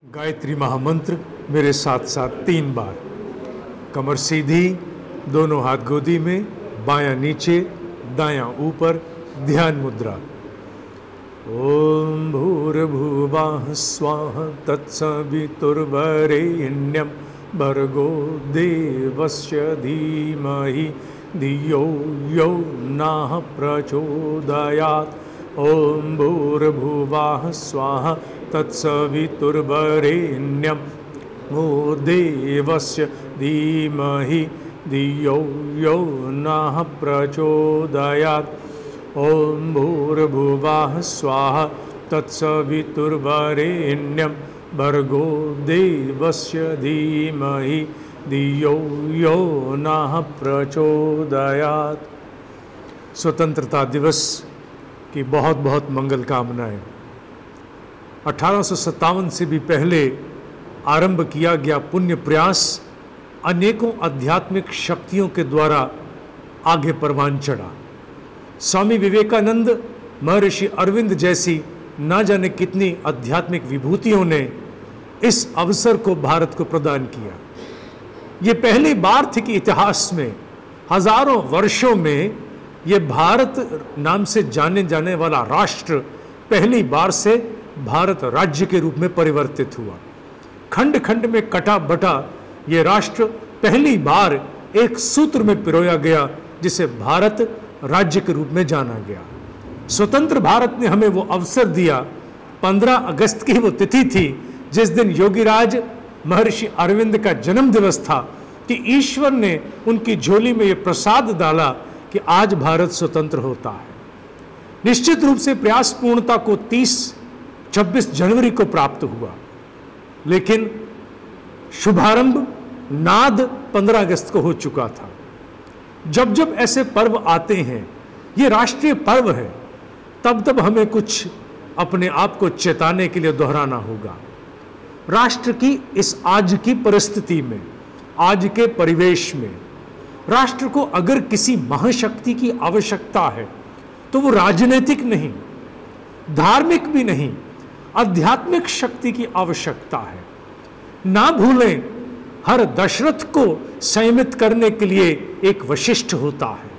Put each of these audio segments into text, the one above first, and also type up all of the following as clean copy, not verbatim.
गायत्री महामंत्र मेरे साथ साथ 3 बार। कमर सीधी, दोनों हाथ गोदी में, बायां नीचे, दायां ऊपर, ध्यान मुद्रा। ओम भूर्भुवः स्वः तत्सवितुर्वरेण्यं भर्गो देवस्य धीमहि धियो यो नः प्रचोदयात्। ओम भूर्भुवः स्वः तत्सवितुर्वरेण्यं भो देवस्य धीमहि धियो यो नः प्रचोदयात्। ओम भूर्भुवः स्वः तत्सवितुर्वरेण्यं भर्गो देवस्य धीमहि धियो यो नः प्रचोदयात्। स्वतंत्रता दिवस की बहुत बहुत मंगल कामनाएं। 1857 से भी पहले आरंभ किया गया पुण्य प्रयास अनेकों आध्यात्मिक शक्तियों के द्वारा आगे परवान चढ़ा। स्वामी विवेकानंद, महर्षि अरविंद जैसी ना जाने कितनी आध्यात्मिक विभूतियों ने इस अवसर को भारत को प्रदान किया। ये पहली बार थी कि इतिहास में हजारों वर्षों में ये भारत नाम से जाने जाने वाला राष्ट्र पहली बार से भारत राज्य के रूप में परिवर्तित हुआ। खंड खंड में कटा बटा ये राष्ट्र पहली बार एक सूत्र में पिरोया गया, जिसे भारत राज्य के रूप में जाना गया। स्वतंत्र भारत ने हमें वो अवसर दिया। 15 अगस्त की वो तिथि थी जिस दिन योगीराज महर्षि अरविंद का जन्म दिवस था कि ईश्वर ने उनकी झोली में ये प्रसाद डाला कि आज भारत स्वतंत्र होता है। निश्चित रूप से प्रयास पूर्णता को 26 जनवरी को प्राप्त हुआ, लेकिन शुभारंभ नाद 15 अगस्त को हो चुका था। जब जब ऐसे पर्व आते हैं, ये राष्ट्रीय पर्व है, तब तब हमें कुछ अपने आप को चेताने के लिए दोहराना होगा। राष्ट्र की इस आज की परिस्थिति में, आज के परिवेश में राष्ट्र को अगर किसी महाशक्ति की आवश्यकता है तो वो राजनीतिक नहीं, धार्मिक भी नहीं, आध्यात्मिक शक्ति की आवश्यकता है। ना भूलें, हर दशरथ को संयमित करने के लिए एक वशिष्ठ होता है।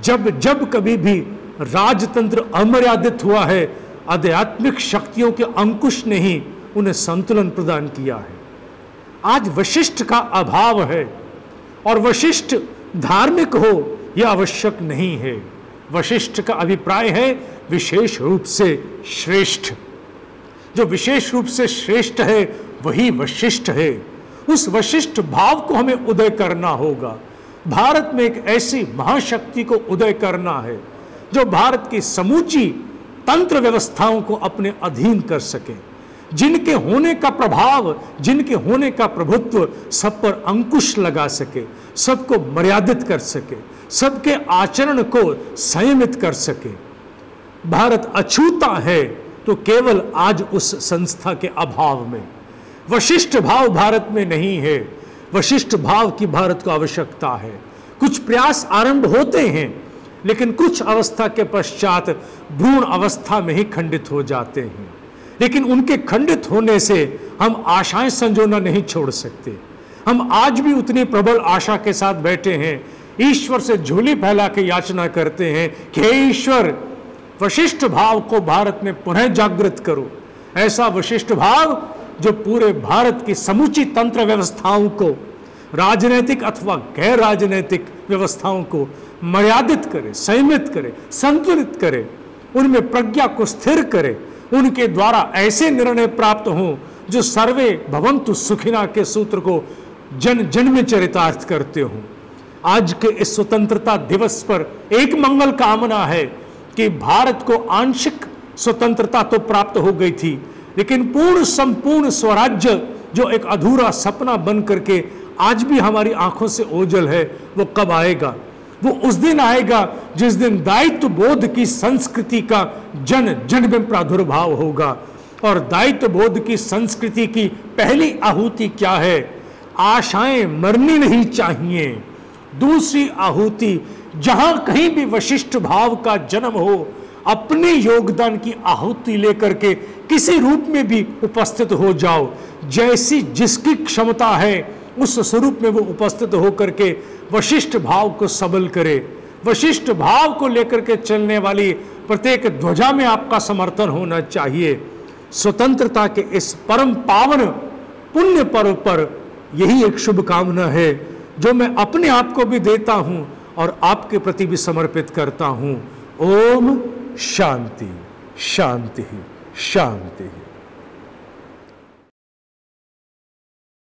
जब जब कभी भी राजतंत्र अमर्यादित हुआ है, आध्यात्मिक शक्तियों के अंकुश ने ही उन्हें संतुलन प्रदान किया है। आज वशिष्ठ का अभाव है और वशिष्ठ धार्मिक हो यह आवश्यक नहीं है। वशिष्ठ का अभिप्राय है विशेष रूप से श्रेष्ठ। जो विशेष रूप से श्रेष्ठ है वही वशिष्ठ है। उस वशिष्ठ भाव को हमें उदय करना होगा। भारत में एक ऐसी महाशक्ति को उदय करना है जो भारत की समूची तंत्र व्यवस्थाओं को अपने अधीन कर सके, जिनके होने का प्रभाव, जिनके होने का प्रभुत्व सब पर अंकुश लगा सके, सबको मर्यादित कर सके, सबके आचरण को संयमित कर सके। भारत अछूता है तो केवल आज उस संस्था के अभाव में। वशिष्ठ भाव भारत में नहीं है, वशिष्ठ भाव की भारत को आवश्यकता है। कुछ प्रयास आरंभ होते हैं, लेकिन कुछ अवस्था के पश्चात भ्रूण अवस्था में ही खंडित हो जाते हैं। लेकिन उनके खंडित होने से हम आशाएं संजोना नहीं छोड़ सकते। हम आज भी उतनी प्रबल आशा के साथ बैठे हैं, ईश्वर से झोली फैला के याचना करते हैं कि हे ईश्वर, वशिष्ठ भाव को भारत में पुनः जागृत करो। ऐसा वशिष्ठ भाव जो पूरे भारत की समूची तंत्र व्यवस्थाओं को, राजनीतिक अथवा गैर राजनीतिक व्यवस्थाओं को मर्यादित करे, संयमित करे, संतुलित करे, उनमें प्रज्ञा को स्थिर करे, उनके द्वारा ऐसे निर्णय प्राप्त हों जो सर्वे भवन्तु सुखिना के सूत्र को जन जन में चरितार्थ करते हों। आज के इस स्वतंत्रता दिवस पर एक मंगल कामना है कि भारत को आंशिक स्वतंत्रता तो प्राप्त हो गई थी, लेकिन पूर्ण संपूर्ण स्वराज्य जो एक अधूरा सपना बन करके आज भी हमारी आंखों से ओझल है, वो कब आएगा? वो उस दिन आएगा जिस दिन दायित्व बोध की संस्कृति का जन जन में प्रादुर्भाव होगा। और दायित्व बोध की संस्कृति की पहली आहुति क्या है? आशाएं मरनी नहीं चाहिए। दूसरी आहुति, जहां कहीं भी वशिष्ठ भाव का जन्म हो, अपने योगदान की आहुति लेकर के किसी रूप में भी उपस्थित हो जाओ, जैसी जिसकी क्षमता है उस स्वरूप में वो उपस्थित होकर के वशिष्ठ भाव को सबल करे। वशिष्ठ भाव को लेकर के चलने वाली प्रत्येक ध्वजा में आपका समर्थन होना चाहिए। स्वतंत्रता के इस परम पावन पुण्य पर्व पर यही एक शुभकामना है जो मैं अपने आप को भी देता हूं और आपके प्रति भी समर्पित करता हूं। ओम शांति शांति शांति।